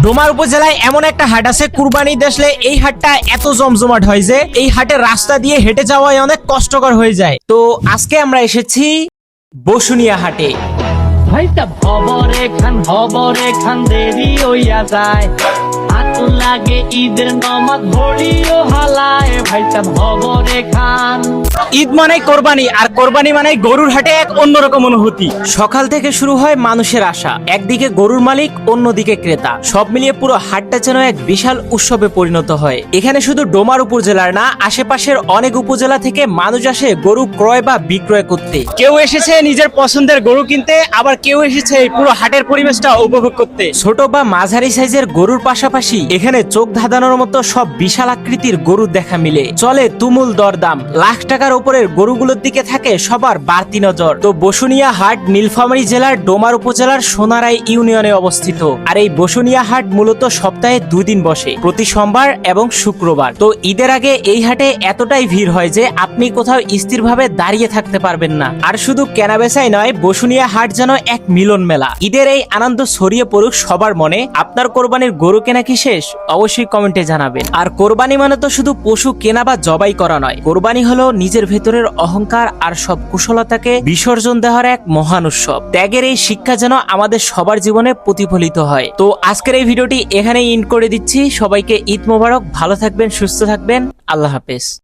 ডোমার উপজেলায় এমন একটা হাট আছে, কুরবানি দেখলে এই হাটটা এত জমজমাট হয় যে এই হাটের রাস্তা দিয়ে হেঁটে যাওয়াই অনেক কষ্টকর হয়ে যায়। তো আজকে আমরা এসেছি বসুনিয়া হাটে। ভাইটা হবরে খান দেরি হইয়া যায়, হাত লাগে ঈদের নমাজ ভরিও হালায়, ভাইটা হবরে খান। ঈদ মানে কোরবানি, আর কোরবানি মানে গরুর হাটে এক অন্যরকম অনুভূতি। সকাল থেকে শুরু হয় মানুষের আশা, একদিকে গরুর মালিক, অন্যদিকে ক্রেতা, সব মিলিয়ে পুরো হাটটা যেন এক বিশাল উৎসবে পরিণত হয়। এখানে শুধু ডোমার উপজেলার না, আশেপাশের অনেক উপজেলা থেকে মানুষ আসে গরু ক্রয় বা বিক্রয় করতে। কেউ এসেছে নিজের পছন্দের গরু কিনতে, আবার কেউ এসেছে এই পুরো হাটের পরিবেশটা উপভোগ করতে। ছোট বা মাঝারি সাইজের গরুর পাশাপাশি এখানে চোখ ধাঁধানোর মতো সব বিশাল আকৃতির গরুর দেখা মিলে। চলে তুমুল দরদাম, লাখ টাকার উপরের গরুগুলোর দিকে থাকে সবার বাড়তি নজর। তো বসুনিয়া হাট নীলফামারী জেলার ডোমার উপজেলার সোনারাই ইউনিয়নে অবস্থিত। আর এই বসুনিয়া হাট মূলত সপ্তাহে 2 দিন বসে, প্রতি সোমবার এবং শুক্রবার। তো ঈদের আগে এই হাটে এতটাই ভিড় হয় যে আপনি কোথাও স্থিরভাবে দাঁড়িয়ে থাকতে পারবেন না। আর শুধু কেনাবেচাই নয়, বসুনিয়া হাট যেন এক মিলন মেলা। ঈদের এই আনন্দ ছড়িয়ে পড়ুক সবার মনে। আপনার কোরবানির গরু কেনা কি শেষ? অবশ্যই কমেন্টে জানাবেন। আর কোরবানি মানে তো শুধু পশু কেনা বা জবাই করা নয়, কোরবানি হলো নিজের ভেতরের অহংকার আর সব কুশলতাকে বিসর্জন দেওয়ার এক মহান উৎসব। ত্যাগের এই শিক্ষা যেন আমাদের সবার জীবনে প্রতিফলিত হয়। তো আজকের এই ভিডিওটি এখানেই এন্ড করে দিচ্ছি। সবাইকে ঈদ মোবারক, ভালো থাকবেন, সুস্থ থাকবেন, আল্লাহ হাফেজ।